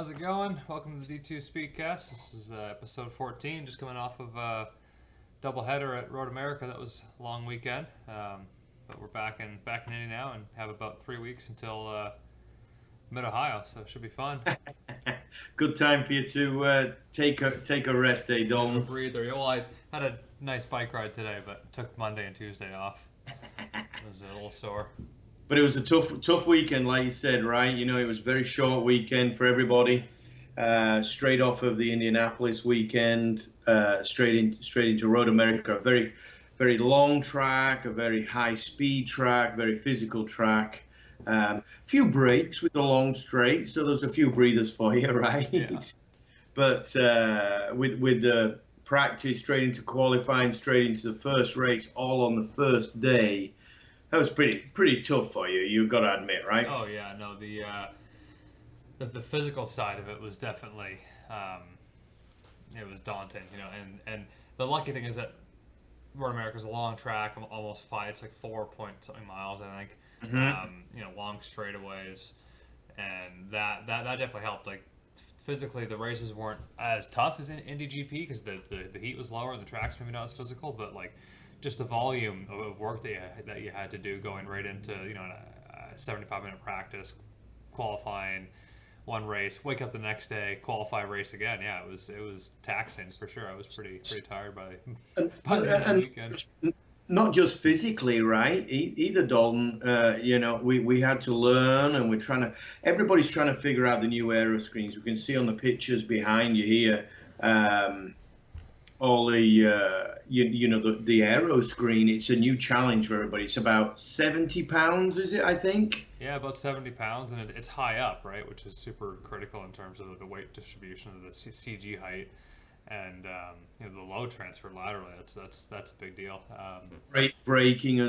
How's it going? Welcome to the D2 Speedcast. This is episode 14, just coming off of a doubleheader at Road America. That was a long weekend, but we're back in Indy now and have about 3 weeks until mid-Ohio, so it should be fun. Good time for you to take a rest day, Dalton. A breather. Well, I had a nice bike ride today, but took Monday and Tuesday off. It was a little sore. But it was a tough weekend, like you said, right? You know, it was a very short weekend for everybody. Straight off of the Indianapolis weekend, straight into Road America. A very, very long track, a very high speed track, very physical track. Few breaks with the long straight, so there's a few breathers for you, right? Yeah. But with the practice straight into qualifying, straight into the first race, all on the first day. That was pretty tough for you. You've got to admit, right? Oh yeah, no, the physical side of it was definitely it was daunting, you know. And the lucky thing is that Road America's a long track, almost five. It's like 4 point something miles, I think. You know, long straightaways, and that definitely helped. Like physically, the races weren't as tough as in Indy GP because the heat was lower and the track's maybe not as physical, but like just the volume of work that you had to do going right into, you know, a 75-minute practice, qualifying one race, wake up the next day, qualify, race again. Yeah, it was taxing for sure. I was pretty tired by the end of the weekend. Not just physically, right? Either, Dalton. You know, we had to learn, and everybody's trying to figure out the new aero screens. We can see on the pictures behind you here. All the you know, the aero screen. It's a new challenge for everybody. It's about 70 pounds, is it? I think. Yeah, about 70 pounds, and it's high up, right, which is super critical in terms of the weight distribution of the CG height, and you know, the load transfer laterally. That's a big deal. Braking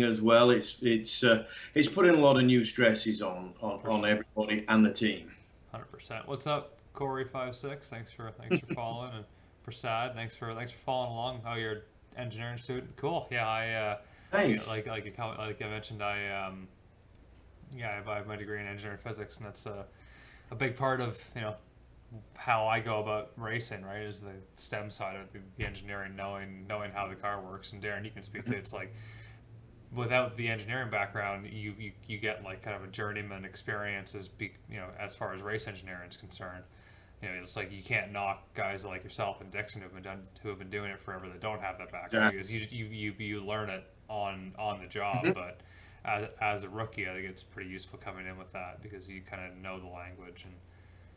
as well. It's putting a lot of new stresses on sure. everybody and the team. 100%. What's up, Corey56? Thanks for following, and Prasad, thanks for following along. Oh, you're an engineering student. Cool. Yeah, Nice. like I mentioned, I have my degree in engineering physics, and that's a big part of, you know, how I go about racing. Right, is the STEM side of the engineering, knowing how the car works. And Darren, you can speak to it. It's like without the engineering background, you get like kind of a journeyman experience you know, as far as race engineering is concerned. You know, it's like you can't knock guys like yourself and Dixon who have been doing it forever that don't have that background, because you learn it on the job. Mhm. But as a rookie, I think it's pretty useful coming in with that, because you kind of know the language and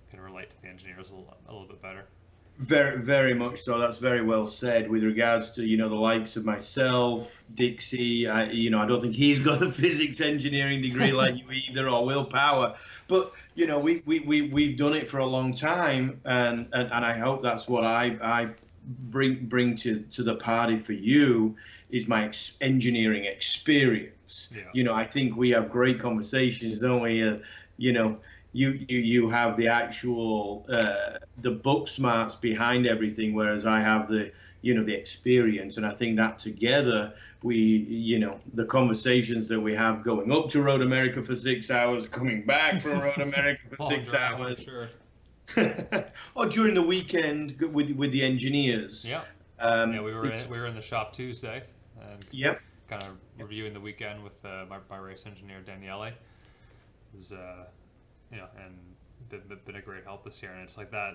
can relate to the engineers a little bit better. Very, very much so. That's very well said. With regards to, you know, the likes of myself, Dixie, you know, I don't think he's got a physics engineering degree like you either, or willpower. But you know, we've done it for a long time, and I hope that's what I bring to the party for you, is my engineering experience. Yeah. You know, I think we have great conversations, don't we? You know, you have the actual the book smarts behind everything, whereas I have the, you know, the experience. And I think that together, you know, the conversations that we have going up to Road America for 6 hours, coming back from Road America for Long 6 drive, hours, sure. or during the weekend with the engineers. Yeah. Yeah, we were in the shop Tuesday and Yep. kind of reviewing the weekend with my race engineer Daniele, who's you know, and been a great help this year. And it's like that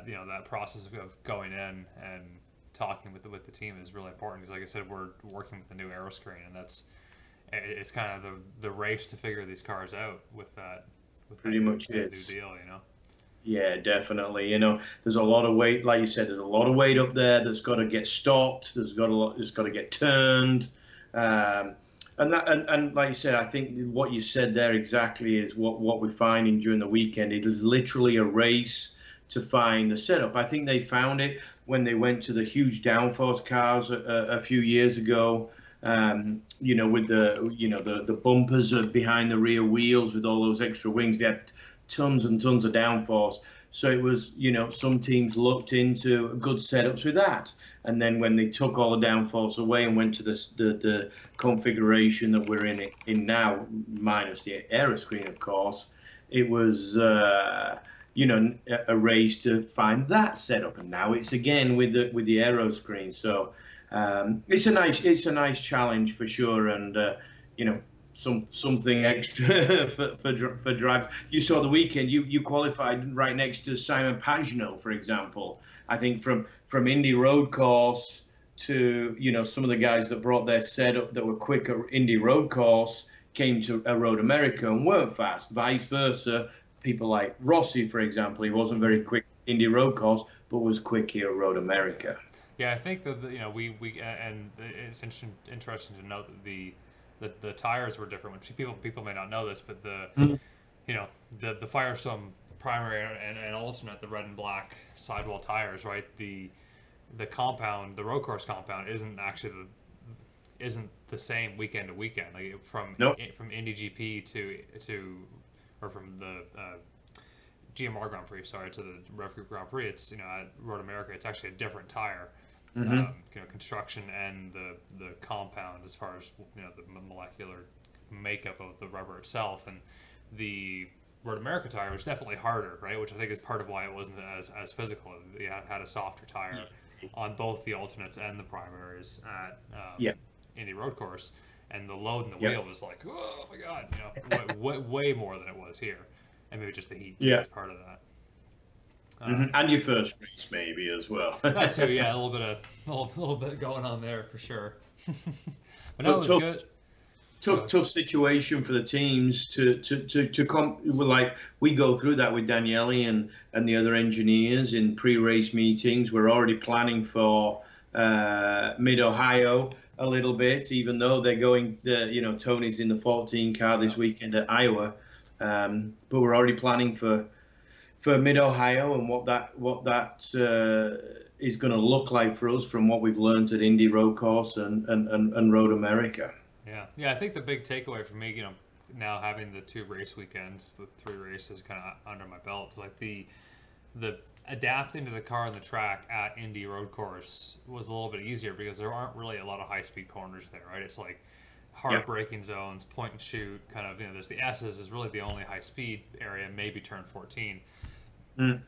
you know, that process of going in and talking with the team is really important, because like I said, we're working with the new aero screen, and it's kind of the race to figure these cars out with that Pretty much new is. deal, you know. Yeah, definitely. You know, there's a lot of weight, like you said, there's a lot of weight up there that's got to get stopped. There's got to get turned. Um, and like you said, I think what you said there exactly is what we're finding during the weekend. It is literally a race to find the setup. I think they found it when they went to the huge downforce cars a few years ago. You know, with the bumpers behind the rear wheels with all those extra wings. They had tons and tons of downforce. So it was, you know, some teams looked into good setups with that. And then when they took all the downforce away and went to the configuration that we're in now, minus the aero screen, of course, it was a race to find that setup, and now it's again with the aero screen. So it's a nice challenge for sure, and you know something extra for drivers. You saw the weekend. You qualified right next to Simon Pagenaud, for example. I think from Indy Road Course to some of the guys that brought their setup that were quick at Indy Road Course came to a Road America and weren't fast. Vice versa, people like Rossi, for example, he wasn't very quick Indy Road Course, but was quick here at Road America. Yeah, I think that we and it's interesting to note that the tires were different. Which people may not know this, but Mm. the Firestone primary and alternate, the red and black sidewall tires, right? The compound, the road course compound, isn't the same weekend to weekend. Like Nope. from Indy GP to or from the GMR Grand Prix, sorry, to the REV Group Grand Prix. It's at Road America, it's actually a different tire. Hmm. Construction and the compound as far as the molecular makeup of the rubber itself, and the Road America tire was definitely harder, right? Which I think is part of why it wasn't as physical. It had a softer tire on both the alternates and the primaries at Yeah. Indy Road Course, and the load in the Yeah. wheel was like, oh my god, way more than it was here, and maybe just the heat too Yeah. is part of that. And your first race maybe as well. That too, yeah, a little bit going on there for sure. But no, it But was good. tough situation for the teams to come. Like we go through that with Daniele and the other engineers in pre-race meetings. We're already planning for Mid Ohio a little bit, even though they're going. Tony's in the 14 car this weekend at Iowa, but we're already planning for Mid Ohio and what that is going to look like for us from what we've learned at Indy Road Course and Road America. Yeah. I think the big takeaway for me, now having the 2 race weekends, the 3 races kind of under my belt, is like the adapting to the car and the track at Indy Road Course was a little bit easier because there aren't really a lot of high speed corners there, right? It's like hard braking zones, point and shoot, kind of. There's the S's is really the only high speed area, maybe turn 14. Mm.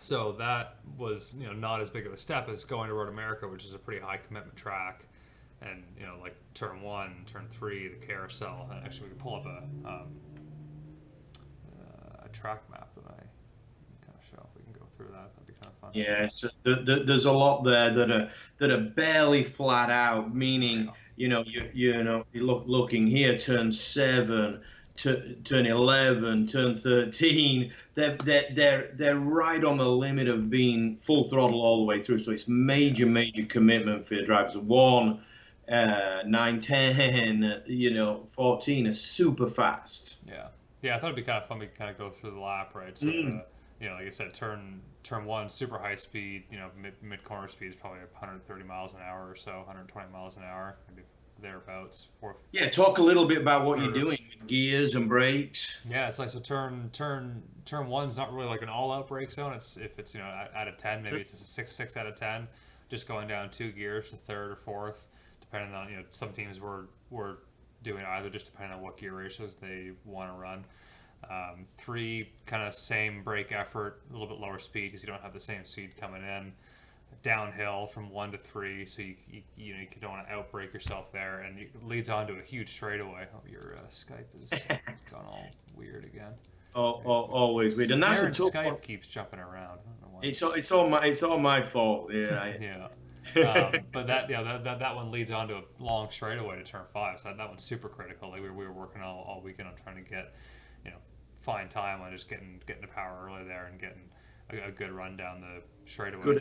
So that was not as big of a step as going to Road America, which is a pretty high commitment track, and like turn 1, turn 3, the carousel. And actually, we can pull up a track map that I can kind of show. If we can go through that, that'd be kind of fun. Yeah, so there's a lot there that are barely flat out, meaning you looking here, turn 7, turn 11, turn 13. They're right on the limit of being full throttle all the way through. So it's major commitment for your drivers. 1, 9, 10, 14 is super fast. Yeah. I thought it'd be kind of fun to kind of go through the lap, right? So like I said, turn 1, super high speed. Mid corner speed is probably 130 miles an hour or so, 120 miles an hour, maybe thereabouts. Yeah, talk a little bit about what you're doing with gears and brakes. Yeah, it's like, so turn 1's not really like an all out brake zone. If it's out of 10, maybe it's a 6 out of 10, just going down 2 gears to third or fourth, depending on some teams were doing either, just depending on what gear ratios they want to run. 3, kind of same brake effort, a little bit lower speed because you don't have the same speed coming in. Downhill from 1 to 3, so you don't want to outbrake yourself there, and it leads on to a huge straightaway. Oh, your Skype has gone all weird again. Always weird, and that's Darren's the tough Skype one. keeps jumping around. I don't know why. It's all my fault. Yeah. Yeah. But that one leads on to a long straightaway to turn 5, so that one's super critical. Like we were working all weekend on trying to get fine time on just getting the power early there and getting a good run down the straightaway.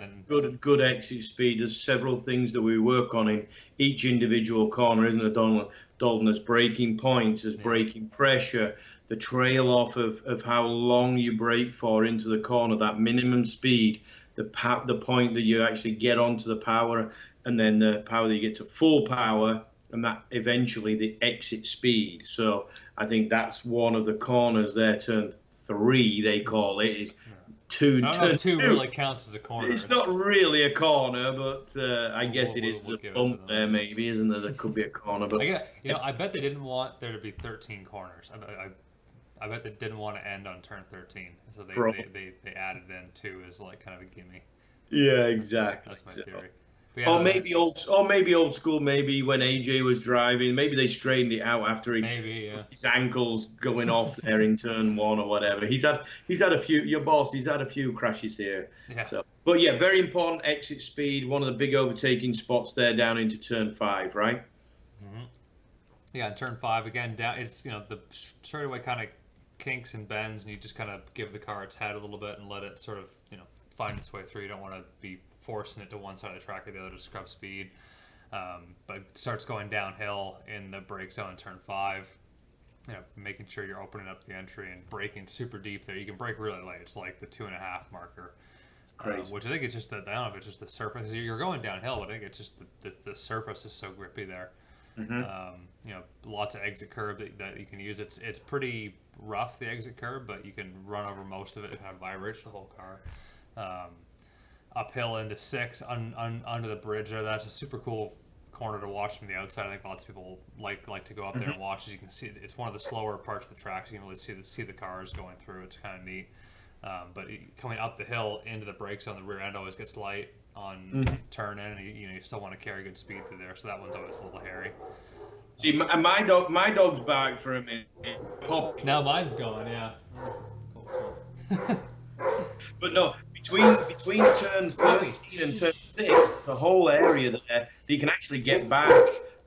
Good exit speed. There's several things that we work on in each individual corner, isn't there, Dalton? There's braking points, there's braking pressure, the trail off of how long you brake for into the corner, that minimum speed, the point that you actually get onto the power, and then the power that you get to full power, and that eventually the exit speed. So I think that's one of the corners there, turn 3 they call it. Is I don't know if 2 really counts as a corner. It's not really a corner, but I guess it is a bump there, maybe, isn't there? There could be a corner, but I bet they didn't want there to be 13 corners. I bet they didn't want to end on turn 13, so Pro. they added in 2 as like kind of a gimme. Yeah, That's exactly. my So. theory. But yeah, no, Or maybe old school. Maybe when AJ was driving, maybe they straightened it out after maybe yeah. his ankles going off there in turn one or whatever. He's had a few. Your boss, he's had a few crashes here. Yeah. So, but yeah, very important exit speed. One of the big overtaking spots there down into turn 5, right? Mm-hmm. Yeah, in turn 5 again down. It's the straightaway kind of kinks and bends, and you just kind of give the car its head a little bit and let it sort of find its way through. You don't want to be forcing it to one side of the track or the other to scrub speed. But it starts going downhill in the brake zone in turn 5. Making sure you're opening up the entry and braking super deep there. You can brake really late. It's like the 2.5 marker. Crazy. Which I think it's just that I don't know if it's just the surface. You're going downhill, but I think it's just the surface is so grippy there. Mm-hmm. Lots of exit curb that you can use. It's pretty rough, the exit curb, but you can run over most of it. It kind of vibrates the whole car. Uphill into 6 under the bridge there. That's a super cool corner to watch from the outside. I think lots of people like to go up there and watch. As you can see, it's one of the slower parts of the track, so you can really see the cars going through. It's kind of neat. But coming up the hill into the brakes on the rear end always gets light on turn in, and you still want to carry good speed through there. So that one's always a little hairy. See, my dog's back for a minute. Pop. Now mine's going, yeah. But no, between turn 13 and turn 6, it's a whole area there that you can actually get back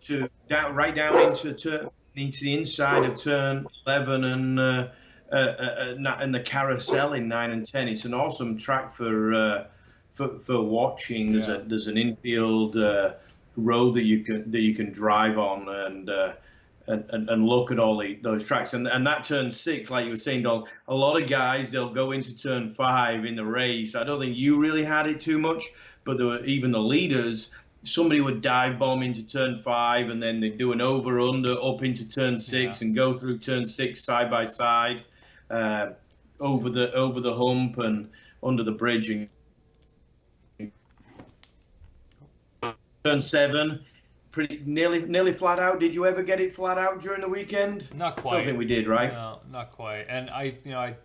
to right down into the inside of turn 11 and the carousel in 9 and 10. It's an awesome track for watching. There's an infield road that you can drive on and look at all those tracks. And that turn 6, like you were saying, Don, a lot of guys, they'll go into turn 5 in the race. I don't think you really had it too much, but there were even the leaders. Somebody would dive bomb into turn 5, and then they'd do an over under up into turn 6 and go through turn 6 side by side, over the hump and under the bridge and turn 7. Pretty nearly flat out. Did you ever get it flat out during the weekend? Not quite. I don't think we did, right? No, not quite. And I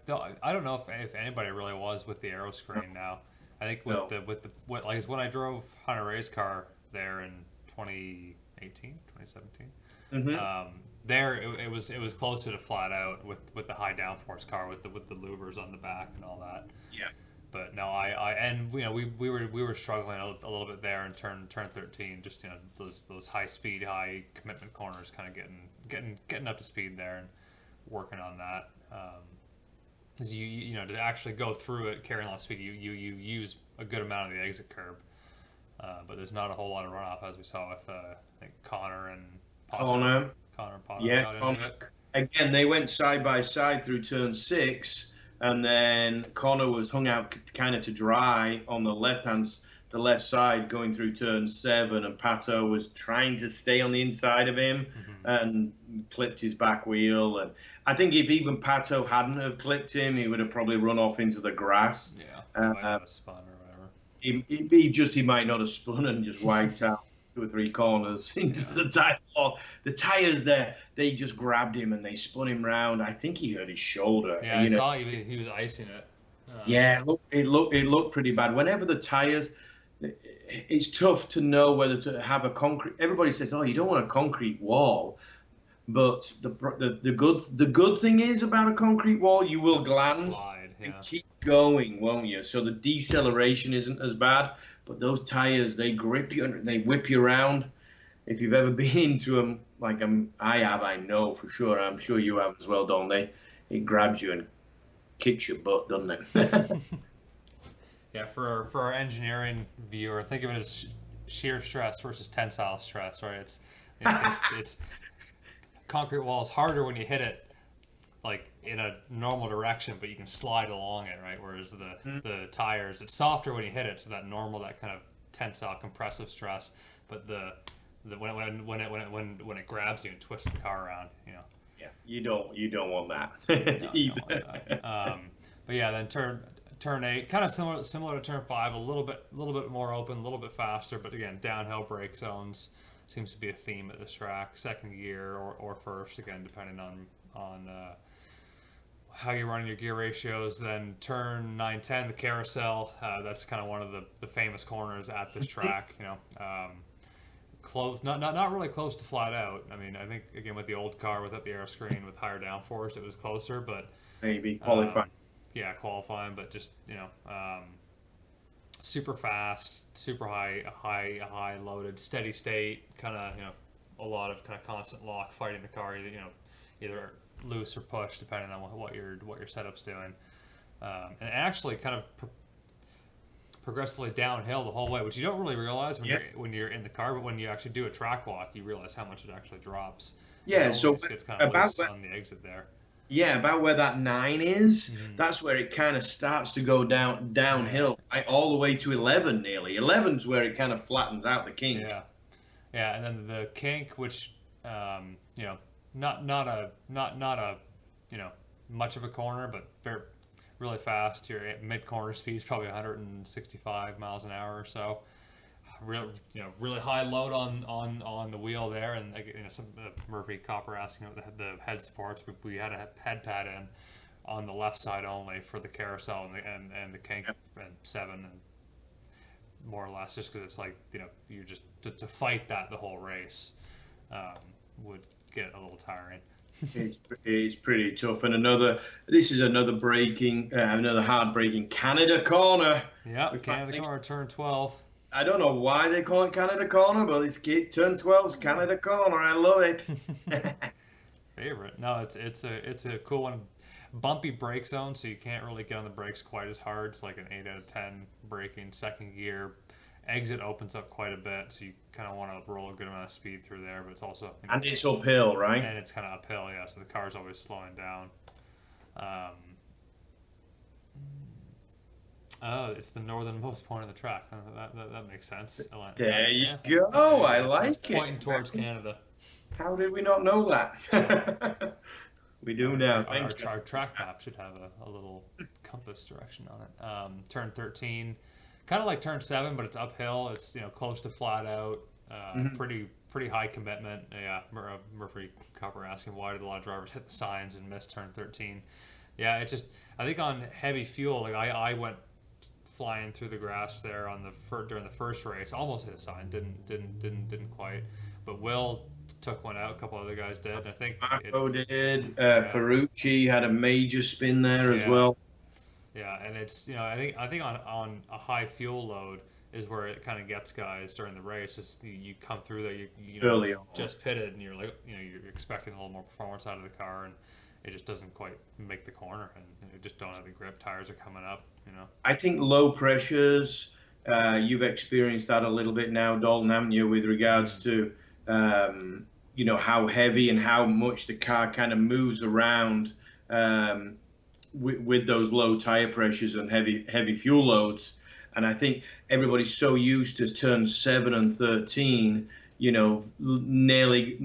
don't know if anybody really was with the aero screen now. I think like when I drove Hunter Ray's car there in 2018, 2017. Mm-hmm. There it was closer to flat out with the high downforce car with the louvers on the back and all that. Yeah. But no, we were struggling a little bit there in turn 13. Just those high speed, high commitment corners, kind of getting up to speed there and working on that. Because to actually go through it carrying a lot of speed, you use a good amount of the exit curb. But there's not a whole lot of runoff, as we saw with I think Connor and Potter. Connor and Potter got into it. Again, they went side by side through turn 6. And then Connor was hung out kind of to dry on the left side going through turn 7, and Pato was trying to stay on the inside of him and clipped his back wheel. And I think if even Pato hadn't have clipped him, he would have probably run off into the grass. Yeah, he might not have spun or whatever. He might not have spun and just wiped out 2 or 3 corners into the tire. The tires there, they just grabbed him and they spun him round. I think he hurt his shoulder. Yeah, I saw he was icing it. Yeah, it looked pretty bad. Whenever the tires, it's tough to know whether to have a concrete. Everybody says, "Oh, you don't want a concrete wall," but the good thing is about a concrete wall, you will glance and keep going, won't you? So the deceleration isn't as bad. But those tires, they grip you and they whip you around. If you've ever been into them, like I have, I know for sure. I'm sure you have as well, don't they? It grabs you and kicks your butt, doesn't it? Yeah, for our engineering viewer, think of it as shear stress versus tensile stress, right? It's concrete wall is harder when you hit it like in a normal direction, but you can slide along it, right? Whereas the tires, it's softer when you hit it, so that kind of tensile compressive stress, but when it grabs you and twists the car around, Yeah, you don't want that no, either. But yeah, then turn 8, kind of similar to turn 5, a little bit more open, a little bit faster, but again, downhill brake zones seems to be a theme at this track. Second gear or first, again, depending on how you're running your gear ratios. Then turn 9-10, the carousel. That's kind of one of the famous corners at this track. Close, not really close to flat out. I mean, I think again with the old car without the air screen with higher downforce, it was closer, but Maybe qualifying. yeah, qualifying, but just super fast, super high loaded, steady state, kind of a lot of kind of constant lock fighting the car, either loose or push depending on what your setup's doing, and actually kind of progressively downhill the whole way, which you don't really realize when you're in the car, but when you actually do a track walk, you realize how much it actually drops. Yeah, It so always gets kind of loose on the exit there. yeah, about where that 9 is, Mm-hmm. that's where it kind of starts to go Yeah, downhill, right, all the way to 11 nearly. 11's where it kind of flattens out the kink. yeah, yeah, and then the kink, which not a much of a corner, but very really fast. Your mid corner speed is probably 165 miles an hour or so. Really high load on the wheel there, and some Murphy Copper asking about the head supports. We had a head pad in on the left side only for the carousel and the kink and 7, and more or less just because it's like you just to fight that the whole race would get a little tiring. It's pretty tough. And this is another hard braking Canada corner. Yeah, Canada car turn 12. I don't know why they call it Canada corner, but it's turn 12's Canada corner. I love it. Favorite. No, it's a cool one. Bumpy brake zone, so you can't really get on the brakes quite as hard. It's like an 8 out of 10 braking, second gear. Exit opens up quite a bit, so you kind of want to roll a good amount of speed through there, but it's also And it's uphill, right? and it's kind of uphill, yeah. So the car's always slowing down. Oh, it's the northernmost point of the track. That makes sense. There you Yeah. go. I It's like it. pointing towards Canada. How did we not know that? We do now. Thank you. Our track map should have a little compass direction on it. Turn 13, kind of like turn 7, but it's uphill. It's close to flat out. Pretty high commitment. Yeah, Murphy Copper asking why did a lot of drivers hit the signs and miss turn 13. Yeah, it just I think on heavy fuel, like I went flying through the grass there during the first race, almost hit a sign, didn't quite, but Will took one out. A couple other guys did. I think Marco did. Ferrucci had a major spin there as well. Yeah, and it's I think on a high fuel load is where it kind of gets guys during the race. Is you come through there, Early on. just pitted, and you're like you're expecting a little more performance out of the car, and it just doesn't quite make the corner, and you just don't have the grip. Tires are coming up. I think low pressures. You've experienced that a little bit now, Dalton, haven't you, with regards to how heavy and how much the car kind of moves around with those low tire pressures and heavy fuel loads. And I think everybody's so used to turn 7 and 13, nearly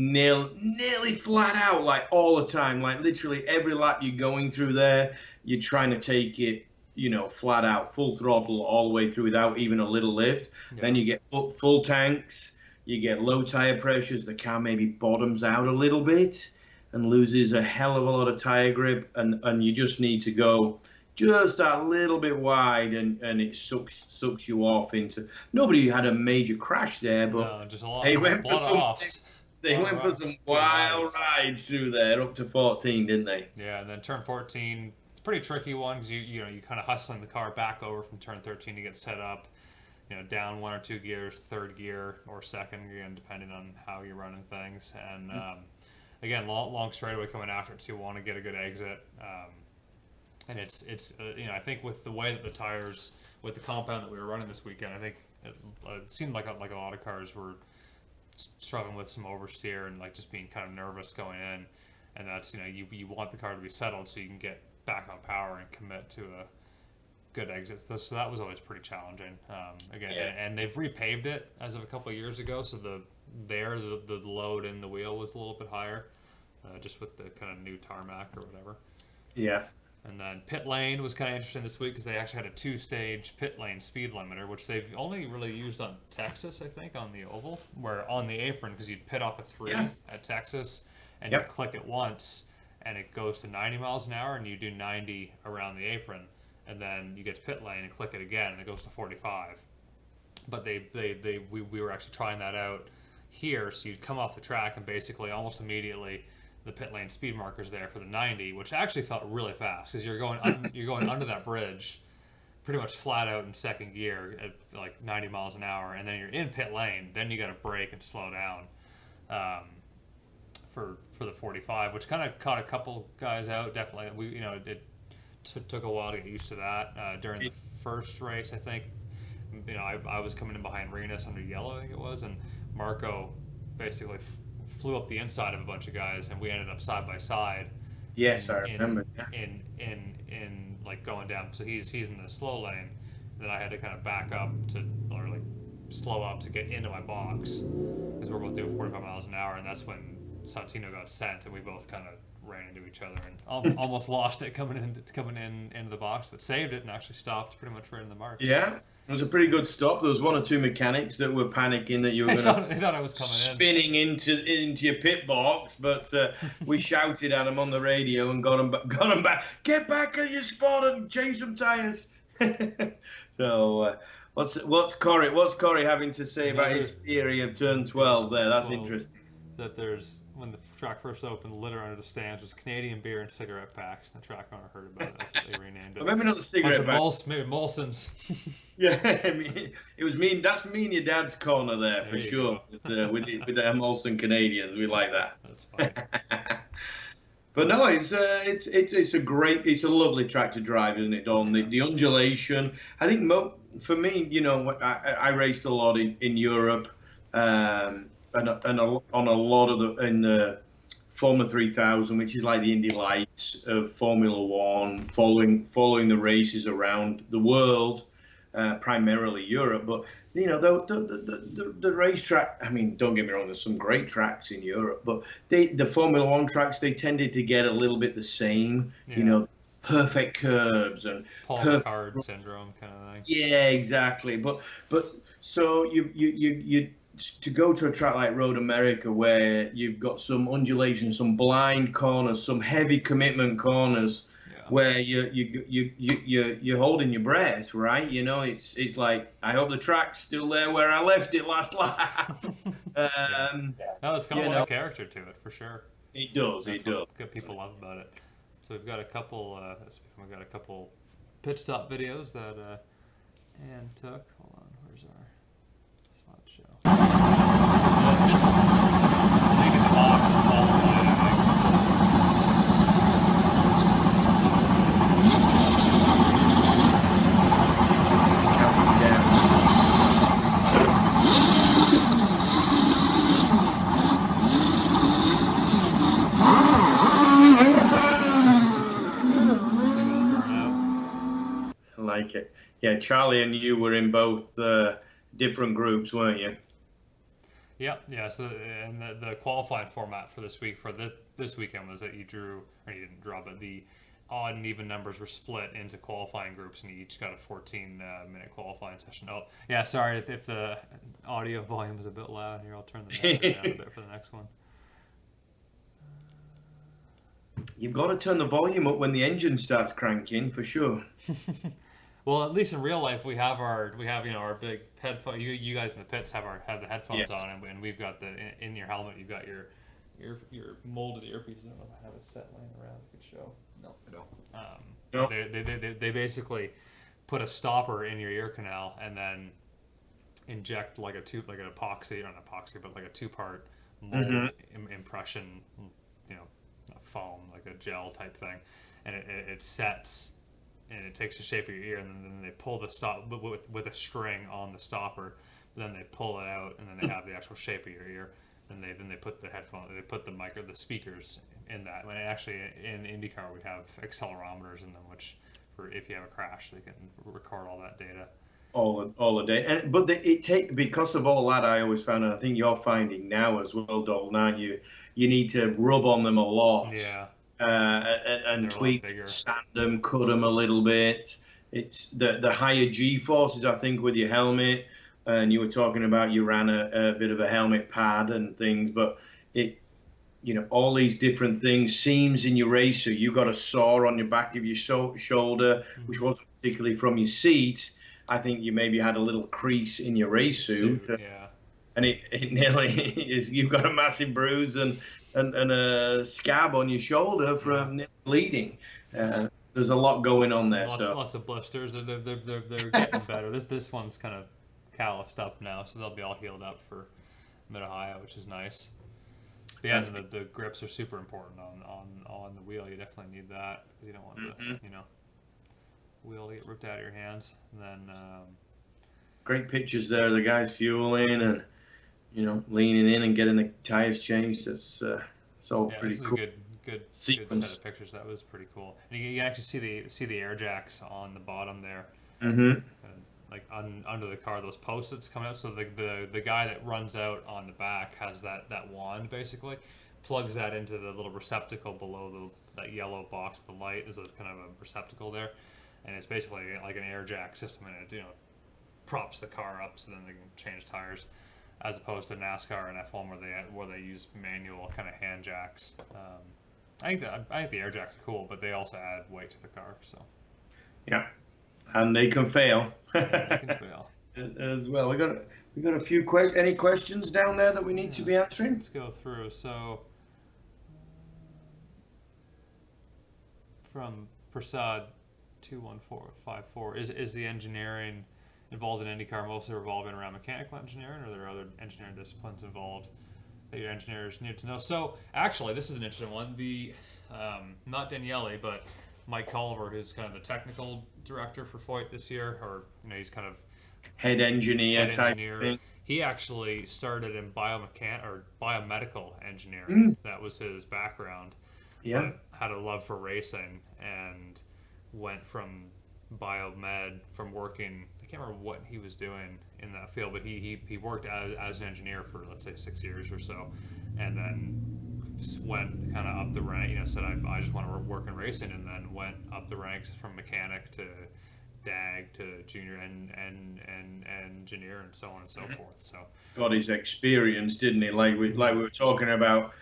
flat out, like all the time, like literally every lap you're going through there, you're trying to take it, flat out, full throttle all the way through without even a little lift. Yeah. Then you get full tanks, you get low tire pressures, the car maybe bottoms out a little bit and loses a hell of a lot of tire grip, and you just need to go just a little bit wide, and it sucks you off into. Nobody had a major crash there, but no, just a lot, they went for some wild rides through there up to 14, didn't they? Yeah, and then turn 14, pretty tricky one because you kind of hustling the car back over from turn 13 to get set up. Down 1 or 2 gears, third gear or second, again, depending on how you're running things. And again, long straightaway coming after it, so you want to get a good exit. And it's I think with the way that the tires, with the compound that we were running this weekend, I think it seemed like a lot of cars were struggling with some oversteer and like just being kind of nervous going in. And that's you want the car to be settled so you can get back on power and commit to a good exit. So that was always pretty challenging. And they've repaved it as of a couple of years ago, so the load in the wheel was a little bit higher, just with the kind of new tarmac or whatever. Yeah. And then pit lane was kind of interesting this week because they actually had a 2-stage pit lane speed limiter, which they've only really used on Texas, I think, on the oval, where on the apron, because you'd pit off a 3 at Texas and you click it once, and it goes to 90 miles an hour, and you do 90 around the apron, and then you get to pit lane and click it again, and it goes to 45. But we were actually trying that out here, so you'd come off the track and basically almost immediately the pit lane speed marker's there for the 90, which actually felt really fast because you're going under that bridge pretty much flat out in second gear at like 90 miles an hour, and then you're in pit lane, then you got to brake and slow down for the 45, which kind of caught a couple guys out. Definitely, it took a while to get used to that during the first race. I think I was coming in behind Renus under yellow, I think it was, and Marco basically flew up the inside of a bunch of guys, and we ended up side by side. Yes, I remember. In like going down. So he's in the slow lane. Then I had to kind of back up or like slow up to get into my box because we're both doing 45 miles an hour, and that's when Santino got sent, and we both kind of ran into each other and almost lost it coming into the box, but saved it and actually stopped pretty much right in the marks. Yeah. It was a pretty good stop. There was one or two mechanics that were panicking that you were going to thought I was coming spinning into your pit box, but we shouted at them on the radio and got them back. Get back at your spot and change some tires. So what's Corey having to say about his theory of turn 12 there? That's interesting. That when the track first opened, litter under the stands was Canadian beer and cigarette packs. And the track owner heard about it. That's what they renamed it. Maybe not the cigarette packs. Maybe Molson's. Yeah, I mean, it was me. That's me and your dad's corner there for sure. With the Molson Canadians, we like that. That's fine. But no, it's a lovely track to drive, isn't it, Don? The undulation. I think for me, I raced a lot in Europe. And on a lot of the Formula 3000, which is like the Indy Lights of Formula One, following the races around the world, primarily Europe. But the racetrack. I mean, don't get me wrong. There's some great tracks in Europe, but the Formula One tracks, they tended to get a little bit the same. Yeah. Perfect curbs and Paul Ricard syndrome kind of thing. Yeah, exactly. But so you to go to a track like Road America where you've got some undulation, some blind corners, some heavy commitment corners, where you're holding your breath, right? It's like, I hope the track's still there where I left it last lap. No, it's got a lot of character to it for sure. It does. That's what people love about it. So we've got a couple pit stop videos that Ann took. Hold on, where's our slideshow? Taking the box all the way, I think. Like it. Yeah, Charlie and you were in both different groups, weren't you? Yeah. So, and the qualifying format for this weekend was that you didn't draw, but the odd and even numbers were split into qualifying groups, and you each got a 14-minute qualifying session. Oh, yeah. Sorry if the audio volume is a bit loud here. I'll turn the mic down a bit for the next one. You've got to turn the volume up when the engine starts cranking, for sure. Well, at least in real life, we have our big headphone. You guys in the pits have the headphones on, and we've got in your helmet. You've got your molded earpieces. I don't know if I have it set laying around. I could show. No, I don't. No. They basically put a stopper in your ear canal and then inject like an epoxy, not epoxy, but like a two-part mold impression, foam, like a gel type thing, and it sets. And it takes the shape of your ear, and then they pull the stop with a string on the stopper. Then they pull it out, and then they have the actual shape of your ear. And then they put the the speakers in that. And actually, in IndyCar, we have accelerometers in them, which for if you have a crash, they can record all that data. All the day, because of all that, I always found, and I think you're finding now as well, Dalton, aren't you? You need to rub on them a lot. Yeah. And tweak, sand them, cut them a little bit. It's the higher G forces, I think, with your helmet. And you were talking about you ran a bit of a helmet pad and things, but all these different things, seams in your racer. You got a saw on your back of your shoulder, which wasn't particularly from your seat. I think you maybe had a little crease in your race suit, Yeah. and it nearly is. You've got a massive bruise and a scab on your shoulder from bleeding. There's a lot going on there. Lots of blisters. They're getting better. This one's kind of calloused up now, so they'll be all healed up for Mid Ohio, which is nice. Yeah, and the grips are super important on the wheel. You definitely need that because you don't want the wheel to get ripped out of your hands. And then great pictures there. The guys fueling and leaning in and getting the tires changed. It's all pretty cool. Good sequence. Set of pictures. That was pretty cool. And you can actually see the air jacks on the bottom there. Like under the car, those post-its coming out. So the guy that runs out on the back has that wand basically, plugs that into the little receptacle below that yellow box with the light. There's a kind of a receptacle there, and it's basically like an air jack system, and it props the car up so then they can change tires, as opposed to NASCAR and F1 where they use manual kind of hand jacks. I think the air jacks are cool, but they also add weight to the car. So yeah. And they can fail. They can fail as well. We got a few questions. Any questions down there that we need to be answering? Let's go through. So from Prasad 21454, is the engineering involved in IndyCar mostly revolving around mechanical engineering, or are there other engineering disciplines involved that your engineers need to know? So actually, this is an interesting one. The not Daniele, but Mike Colvert, who's kind of the technical director for Foyt this year, or he's kind of head engineer type thing. He actually started in biomedical engineering. That was his background. Yeah, but had a love for racing and went from biomed from working. I can't remember what he was doing in that field, but he worked as an engineer for, let's say, 6 years or so, and then went kind of up the rank. Said I just want to work in racing, and then went up the ranks from mechanic to DAG to junior and engineer and so on and so forth. So got his experience, didn't he? Like we were talking about,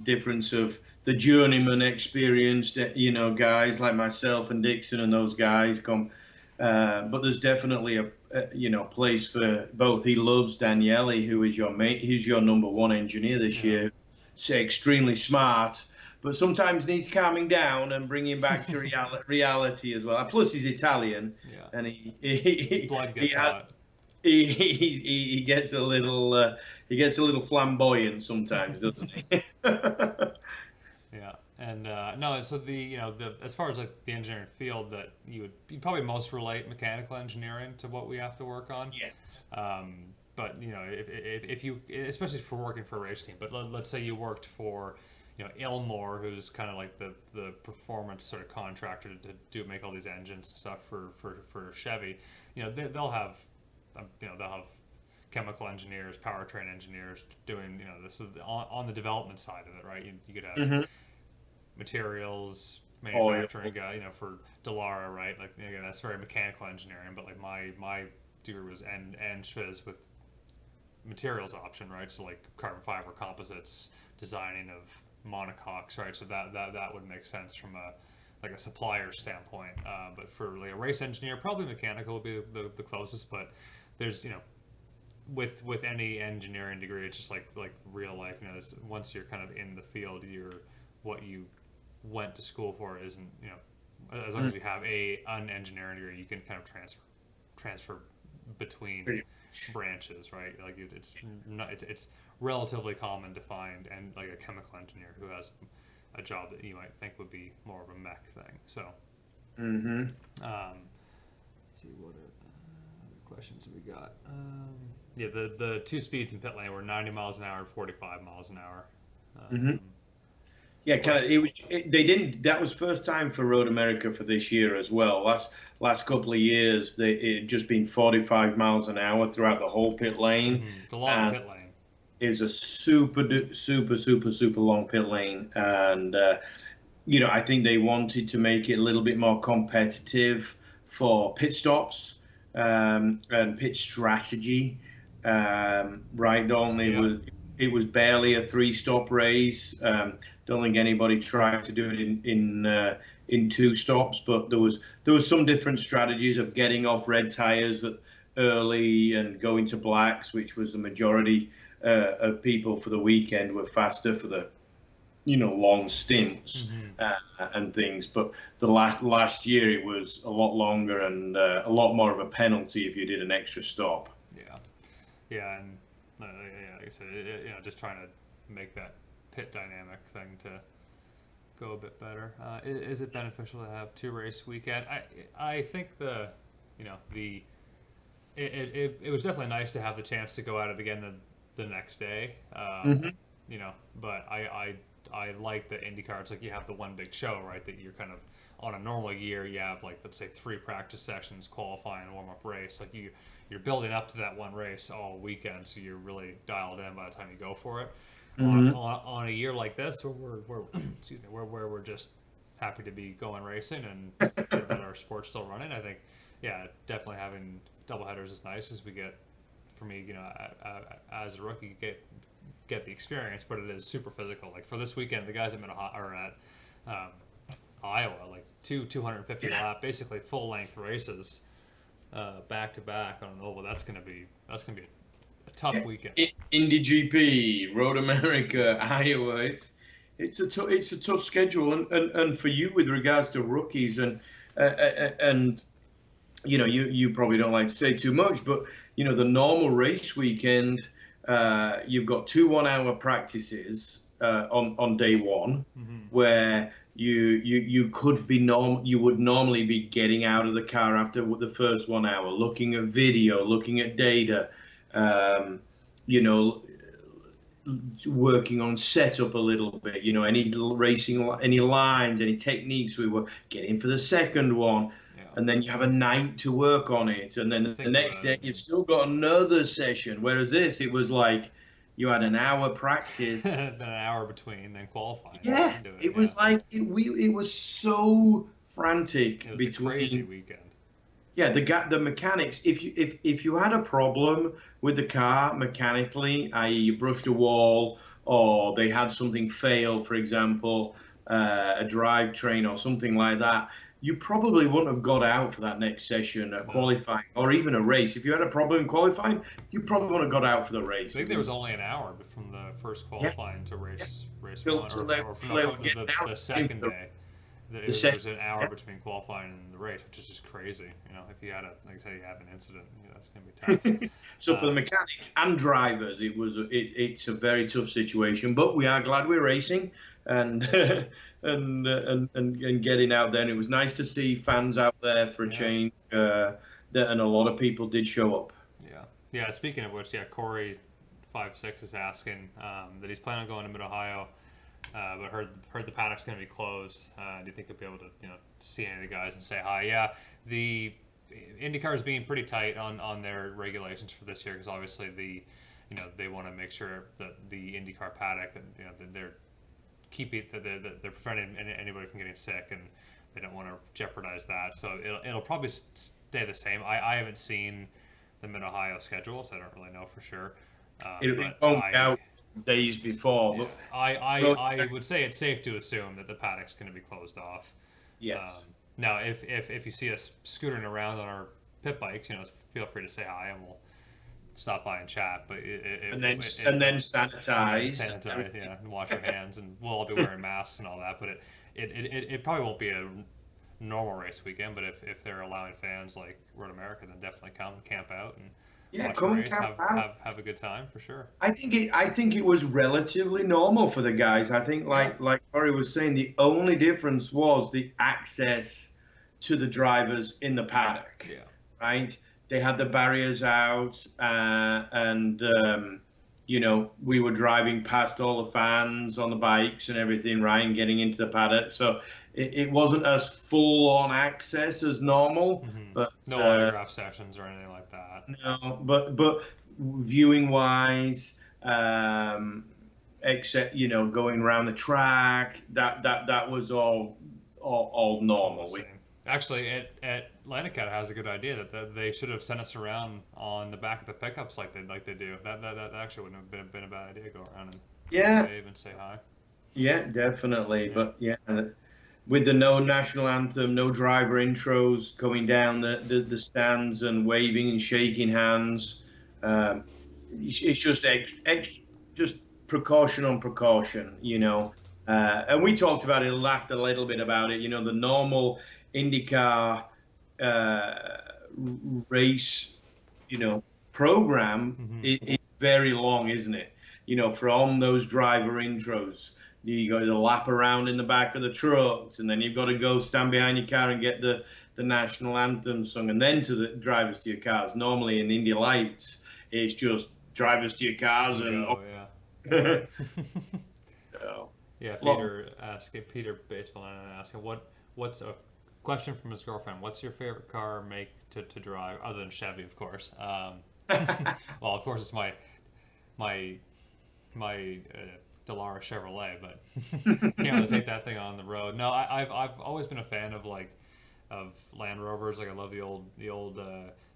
difference of the journeyman experience. Guys like myself and Dixon and those guys come. But there's definitely a place for both. He loves Daniele, who is your mate. He's your number one engineer this year. Say extremely smart, but sometimes needs calming down and bringing back to reality as well. And plus, he's Italian, and he blood gets hot. He gets a little flamboyant sometimes, doesn't he? Yeah. And no, so the as far as like the engineering field, that you probably most relate mechanical engineering to what we have to work on. Yes. But if you, especially for working for a race team, but let's say you worked for Ilmore, who's kind of like the performance sort of contractor to make all these engines and stuff for Chevy. They'll have they'll have chemical engineers, powertrain engineers doing this is on the development side of it, right? You could have materials manufacturing guy, for Delara, right? Like again, that's very mechanical engineering. But like my degree was and Schviz with materials option, right? So like carbon fiber composites, designing of monocoques, right? So that would make sense from a supplier standpoint. But for like a race engineer, probably mechanical would be the closest. But there's with any engineering degree, it's just like real life. Once you're kind of in the field, what you went to school for isn't as long as you have an engineering degree, you can kind of transfer between branches, right? Like it's relatively common to find and like a chemical engineer who has a job that you might think would be more of a mech thing. So, see what other questions we got. The two speeds in pit lane were 90 miles an hour and 45 miles an hour. Yeah, kind of. They didn't. That was first time for Road America for this year as well. Last couple of years, it had just been 45 miles an hour throughout the whole pit lane. It's a long pit lane. It's a super long pit lane, and I think they wanted to make it a little bit more competitive for pit stops and pit strategy. Right, Dalton? it was barely a 3-stop race. Don't think anybody tried to do it in 2 stops, but there was some different strategies of getting off red tires early and going to blacks, which was the majority of people for the weekend were faster for the long stints and things. But the last year it was a lot longer and a lot more of a penalty if you did an extra stop. Yeah, yeah, and yeah, like I said, just trying to make that pit dynamic thing to go a bit better. Is it beneficial to have 2 race weekend? I think the it was definitely nice to have the chance to go at it again the next day. Mm-hmm. But I like the IndyCar. It's like you have the one big show, right? That you're kind of on a normal year. You have like, let's say, 3 practice sessions, qualifying, warm up race. Like you're building up to that one race all weekend, so you're really dialed in by the time you go for it. Mm-hmm. On a year like this, where we're excuse me, where we're just happy to be going racing and that our sport's still running. I think, yeah, definitely having doubleheaders is nice, as we get, for me, as a rookie, get the experience, but it is super physical. Like for this weekend, the guys at um, Iowa, like 250 lap, basically full length races, back to back on an oval. That's gonna be a tough weekend. Indy GP, Road America, Iowa. It's a tough schedule, and for you with regards to rookies and you probably don't like to say too much, but the normal race weekend, you've got 2 1-hour practices on day one, where you could be you would normally be getting out of the car after the first 1 hour, looking at video, looking at data, you know, working on setup a little bit, any racing, any lines, any techniques. We were getting for the second one. And then you have a night to work on it, and then the next day you've still got another session. Whereas this, it was like you had an hour practice, then an hour between, then qualifying. Yeah, it was like it was so frantic It was between a crazy weekend. Yeah, the mechanics. If you had a problem with the car mechanically, i.e., you brushed a wall, or they had something fail, for example, a drivetrain or something like that, you probably wouldn't have got out for that next session, qualifying, or even a race. If you had a problem in qualifying, you probably wouldn't have got out for the race. I think there was only an hour from the first qualifying to race one, Till or from the second day. There was an hour between qualifying and the race, which is just crazy. If you had like I say, you have an incident, that's gonna be tough. So for the mechanics and drivers, it's a very tough situation. But we are glad we're racing and and getting out there. And it was nice to see fans out there for a change. And a lot of people did show up. Yeah. Speaking of which, Corey 56 is asking that he's planning on going to Mid Ohio. But heard the paddock's going to be closed. Do you think he'll be able to see any of the guys and say hi? Yeah, the IndyCar is being pretty tight on their regulations for this year, because obviously they want to make sure that the IndyCar paddock, that they're preventing anybody from getting sick, and they don't want to jeopardize that. So it'll probably stay the same. I haven't seen the Mid Ohio schedule, so I don't really know for sure. It won't be out days before. Yeah, I would say it's safe to assume that the paddock's going to be closed off. Yes. Now, if you see us scootering around on our pit bikes, feel free to say hi, and we'll stop by and chat. But and then sanitize, and wash our hands, and we'll all be wearing masks and all that. But it probably won't be a normal race weekend. But if they're allowing fans like Road America, then definitely come camp out and come and have a good time for sure. I think it was relatively normal for the guys. I think like Corey was saying, the only difference was the access to the drivers in the paddock. Yeah. Right. They had the barriers out, and we were driving past all the fans on the bikes and everything, right, and getting into the paddock. So it wasn't as full on access as normal, but no autograph sessions or anything like that. No, but viewing wise, except going around the track, that was all normal. Actually, at Atlantica has a good idea that they should have sent us around on the back of the pickups like they do. That actually wouldn't have been a bad idea. Go around and Yeah, wave and say hi. yeah, definitely. Yeah. But yeah, with the no national anthem, no driver intros coming down the stands and waving and shaking hands. Um, it's just just precaution on precaution, you know. And we talked about it, laughed a little bit about it. You know, the normal IndyCar uh, race, you know, program Hmm. is very long, isn't it? You know, from those driver intros, you got to lap around in the back of the trucks, and then you've got to go stand behind your car and get the national anthem sung, and then to the drivers to your cars. Normally in Indy Lights, it's just drivers to your cars And and go, yeah. so, Yeah, long. Peter Baseball asking what's a question from his girlfriend. What's your favorite car make to drive other than Chevy, of course? Well, of course it's my Delara Chevrolet, but can't really take that thing on the road. No, I've always been a fan of of Land Rovers. Like I love the old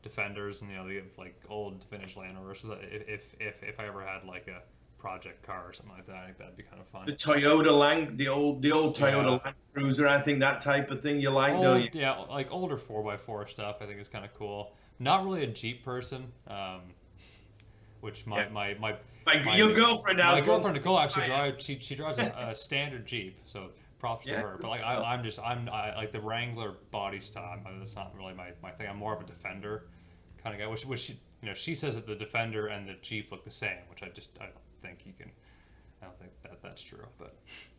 Defenders and the like old vintage Land Rovers. So that if I ever had like a project car or something like that, I think that'd be kind of fun. The Toyota Land, the old Yeah, Toyota Land Cruiser, I think that type of thing you like, don't you? like older 4x4 stuff. I think is kind of cool. Not really a Jeep person, which Yeah. my Your girlfriend my has one. girlfriend Nicole actually drives. She drives a standard Jeep, so props to Yeah. her. But like I like the Wrangler body style. That's not really my thing. I'm more of a Defender kind of guy. Which she says that the Defender and the Jeep look the same, which I don't think you can. I don't think that's true. But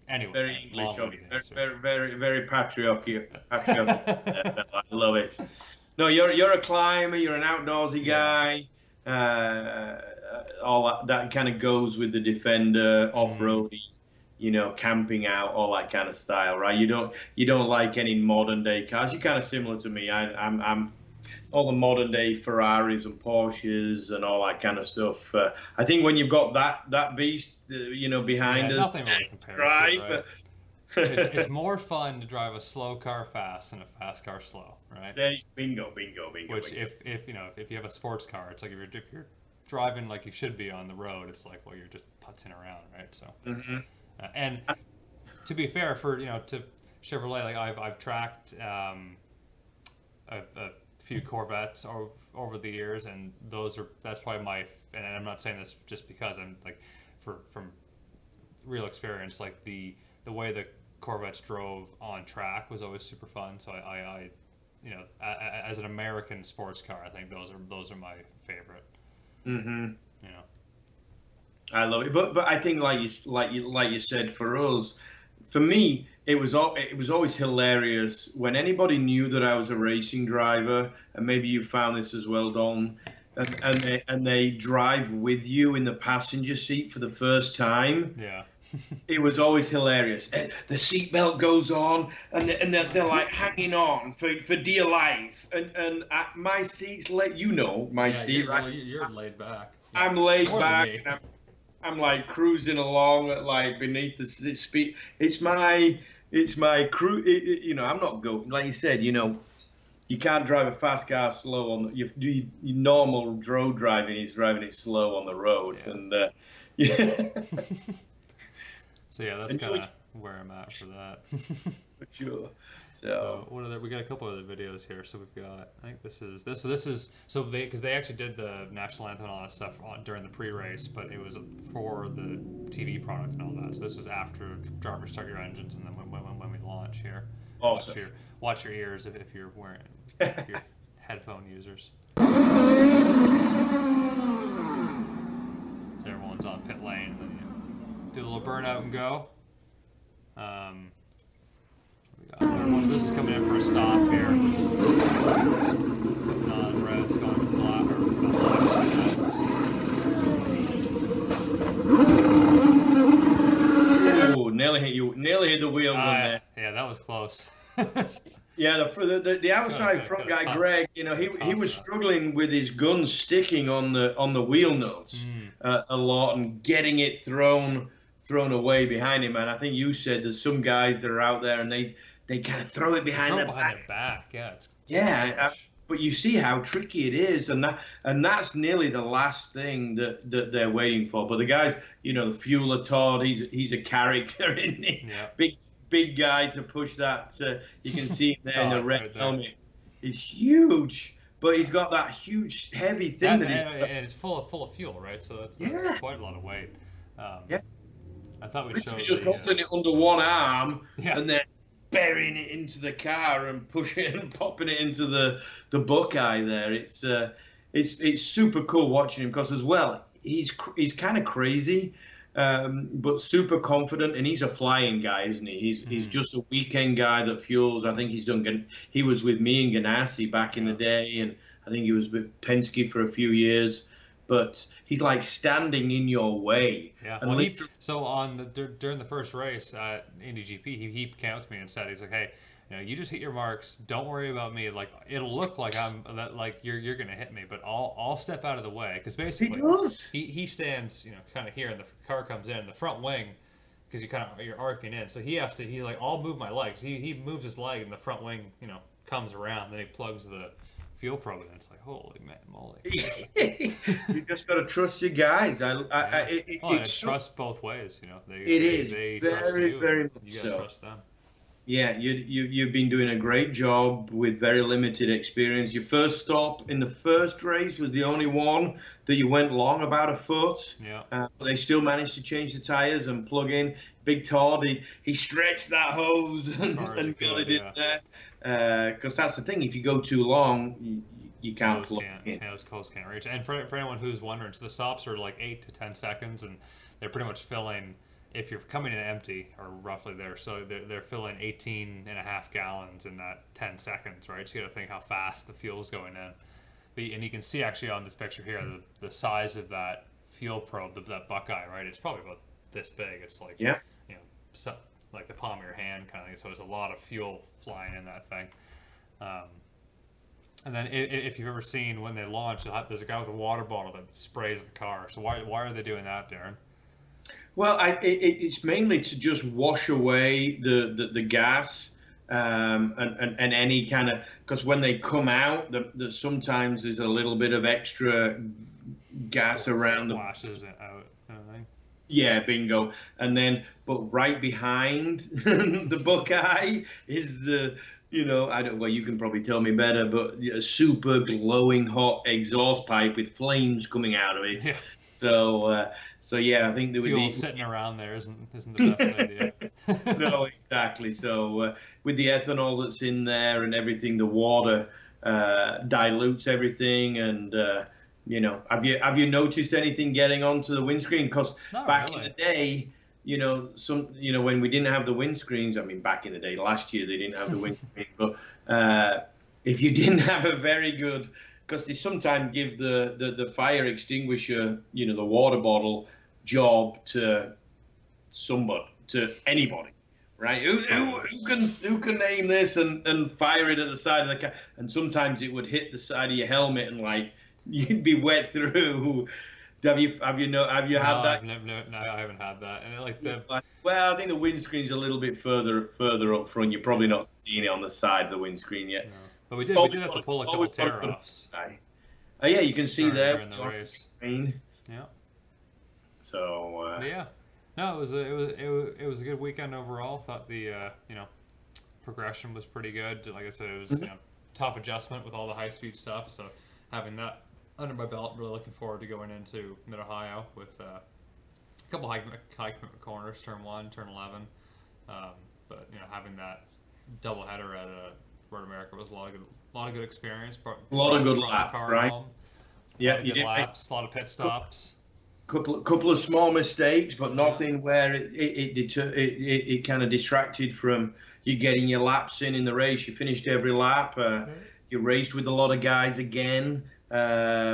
anyway, Very English of long-winded you. answer. Very patriotic. Patriotic. I love it. No, you're a climber. You're an outdoorsy Yeah. guy. All that kind of goes with the Defender, Mm. off-roady, you know, camping out, all that kind of style, right? You don't like any modern day cars. You're kind of similar to me. I'm all the modern day Ferraris and Porsches and all that kind of stuff. I think when you've got that beast, you know, Yeah, behind us, nothing really compares to it, drive. right? It's more fun to drive a slow car fast than a fast car slow, right? Bingo, bingo, bingo, Which bingo. if if you have a sports car, it's like if you're driving like you should be on the road, it's like well you're just putzing around, right? So Hmm. and to be fair for to Chevrolet, like I've tracked a few Corvettes over the years, and that's probably my, and I'm not saying this just because I'm like from real experience, like the way the Corvettes drove on track was always super fun. So I as an American sports car, I think those are my favorite. Hmm. You know. I love it, but I think like you said, for us, for me, it was always hilarious when anybody knew that I was a racing driver, and maybe you found this as well, Don, and they drive with you in the passenger seat for the first time. Yeah. It was always hilarious. The seatbelt goes on, and they're like hanging on for dear life, and my seat's let you know my Yeah, seat, right? you're laid back. Yeah, I'm laid more than back, me. and I'm like cruising along like beneath the speed. It's my crew. I'm not going like you said. You can't drive a fast car slow on your normal road driving is driving it slow on the roads, Yeah. and yeah, So yeah, that's and kind of where I'm at for that. for sure. So So what other? We got a couple other videos here. So we've got. I think this is this. So this is so they because they actually did the national anthem and all that stuff during the pre-race, but it was for the TV product and all that. So this is after drivers start your engines and then when we launch here. Watch awesome. your watch your ears if you're wearing if you're headphone users. So everyone's on pit lane and then you do a little burnout and go. Um, this is coming in for a stop here. Red's going for black or Oh, nearly hit the wheel gun there. Yeah, that was close. Yeah, the outside front guy, Greg, he was struggling with his gun sticking on the wheel nuts Mm, a lot and getting it thrown away behind him. And I think you said there's some guys that are out there and they kind of throw it They behind throw it their behind back. their back. Yeah, it's Yeah, stylish. but you see how tricky it is, and that's nearly the last thing that they're waiting for. But the guys, the fueler Todd, he's a character, isn't he? Yeah. Big guy to push that. You can see him there in the Todd red right there. helmet. He's huge, but he's got that huge heavy thing And, that he's. and, and it's full of fuel, right? So that's Yeah, quite a lot of weight. Um, yeah. I thought we'd Literally show just the holding it under one arm yeah. and then burying it into the car and pushing it and popping it into the Buckeye there. It's super cool watching him because as well he's kind of crazy, but super confident, and he's a flying guy, isn't he? He's Mm, just a weekend guy that fuels. I think he was with me and Ganassi back in the yeah. day, and I think he was with Penske for a few years. But he's like standing in your way, Yeah, and well, literally. during the first race at Indy GP, he came up to me and said, he's like, hey, you just hit your marks. Don't worry about me. Like it'll look like like you're gonna hit me, but I'll step out of the way because He basically does. he stands kind of here, and the car comes in the front wing because you're arcing in. So he's like, I'll move my legs. He moves his leg, and the front wing comes around. Then he plugs the fuel probe in. It's like holy man, moly. You just got to trust your guys. Yeah. Well, and It's it's trust both ways. it is They trust very, you, and very much you gotta so. trust them. Yeah, you've been doing a great job with very limited experience. Your first stop in the first race was the only one that you went long about a foot, Yeah. but they still managed to change the tires and plug in. Big Todd, he stretched that hose As far as and it got could, it in yeah. there. Because that's the thing, if you go too long, you can't Hose plug can't, in. hose can't reach. And for anyone who's wondering, so the stops are like 8 to 10 seconds, and they're pretty much filling. If you're coming in empty, or roughly there, so they're filling 18 and a half gallons in that 10 seconds, right? So you got to think how fast the fuel's going in. And you can see actually on this picture here the size of that fuel probe, that Buckeye, right? It's probably about this big. It's like, Yeah. you know, so, like the palm of your hand kind of thing. So there's a lot of fuel flying in that thing. Um, and then if you've ever seen when they launch, there's a guy with a water bottle that sprays the car. So why are they doing that, Darren? Well, it's mainly to just wash away the gas, and any kind of, because when they come out, sometimes there's a little bit of extra gas around the. Splashes it out kind of thing. Yeah, bingo. And then, but right behind the Buckeye is I don't. Well, you can probably tell me better, but a super glowing hot exhaust pipe with flames coming out of it. Yeah. So, so yeah, I think there would Fuel be. sitting around there isn't the best idea. No, exactly. So, with the ethanol that's in there and everything, the water dilutes everything. And have you noticed anything getting onto the windscreen? Because Not back in really. the day, when we didn't have the windscreens. I mean, back in the day, last year they didn't have the windscreen, but if you didn't have a very good, because they sometimes give the fire extinguisher, the water bottle job to somebody, to anybody, right? Who can name this and fire it at the side of the car? And sometimes it would hit the side of your helmet and like you'd be wet through. Have you No, had that? no, I haven't had that. And like the Well, I think the windscreen's a little bit further up front. You're probably yeah, not seeing it on the side of the windscreen yet. no. But we did Always have to got pull a couple always got to tear put it on offs the side. Oh yeah, you can see there during the on race. the screen. Yeah. So But yeah. No, it was a good weekend overall. Thought the progression was pretty good. Like I said, it was tough adjustment with all the high speed stuff. So having that under my belt, really looking forward to going into Mid Ohio with a couple high commitment corners, turn 1, turn 11. But having that double header at Road America was a lot of good experience. a lot of good Brought the laps, car right? home. A lot Yeah, of you good did make laps, a lot of pit stops. couple of small mistakes, but Yeah. nothing where it kind of distracted from you getting your laps in the race. You finished every lap. You raced with a lot of guys again,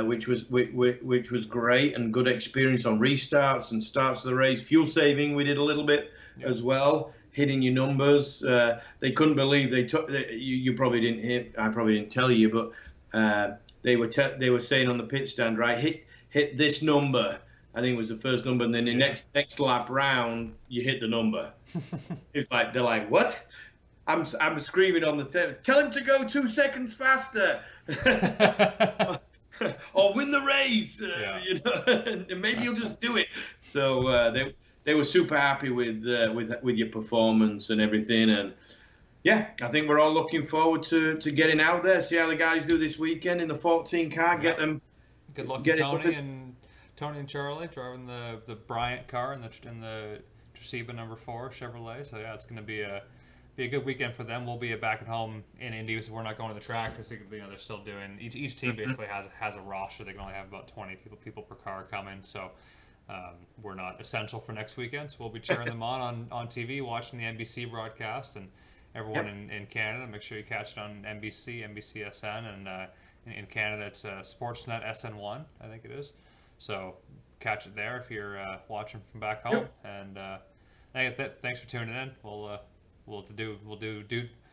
which was great and good experience on restarts and starts of the race. Fuel saving, we did a little bit Yeah. as well, hitting your numbers. They couldn't believe they took. You probably didn't hear. I probably didn't tell you, but they were saying on the pit stand, right? Hit this number. I think it was the first number, and then the Yeah. next lap round, you hit the number. It's like they're like, what? I'm screaming on the tell him to go 2 seconds faster. Or win the race, Yeah. and maybe you'll just do it. So they were super happy with your performance and everything, and yeah, I think we're all looking forward to getting out there, see how the guys do this weekend in the 14 car, Yeah. get them, Good luck to get it up. Tony and Charlie driving the Bryant car and the Toshiba #4 Chevrolet. So yeah, it's going to be a good weekend for them. We'll be back at home in Indy, so we're not going to the track because they're still doing each team basically has a roster. They can only have about 20 people per car coming. So we're not essential for next weekend. So we'll be cheering them on TV, watching the NBC broadcast, and everyone Yep. in Canada. Make sure you catch it on NBC, NBCSN, and in Canada it's Sportsnet SN1, I think it is. So catch it there if you're watching from back home. Yep. And thanks for tuning in. We'll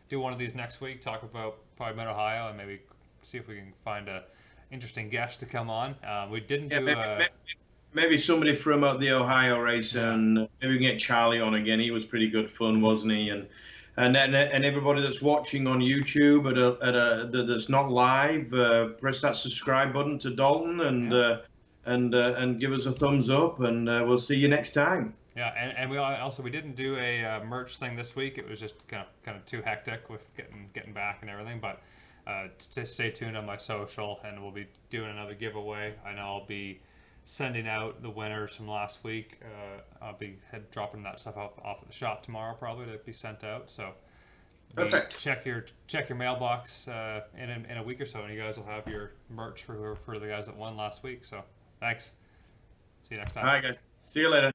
do one of these next week. Talk about probably Mid Ohio and maybe see if we can find a interesting guest to come on. We didn't Yeah, do maybe somebody from the Ohio race, yeah. and maybe we can get Charlie on again. He was pretty good fun, wasn't he? And everybody that's watching on YouTube that's not live, press that subscribe button to Dalton Yeah. and give us a thumbs up, and we'll see you next time. Yeah, and we didn't do a merch thing this week. It was just kind of too hectic with getting back and everything. But stay tuned on my social, and we'll be doing another giveaway. I know I'll be sending out the winners from last week. I'll be dropping that stuff off at the shop tomorrow, probably to be sent out. So Perfect. check your mailbox in a week or so, and you guys will have your merch for the guys that won last week. So thanks. See you next All time. right, guys. See you later.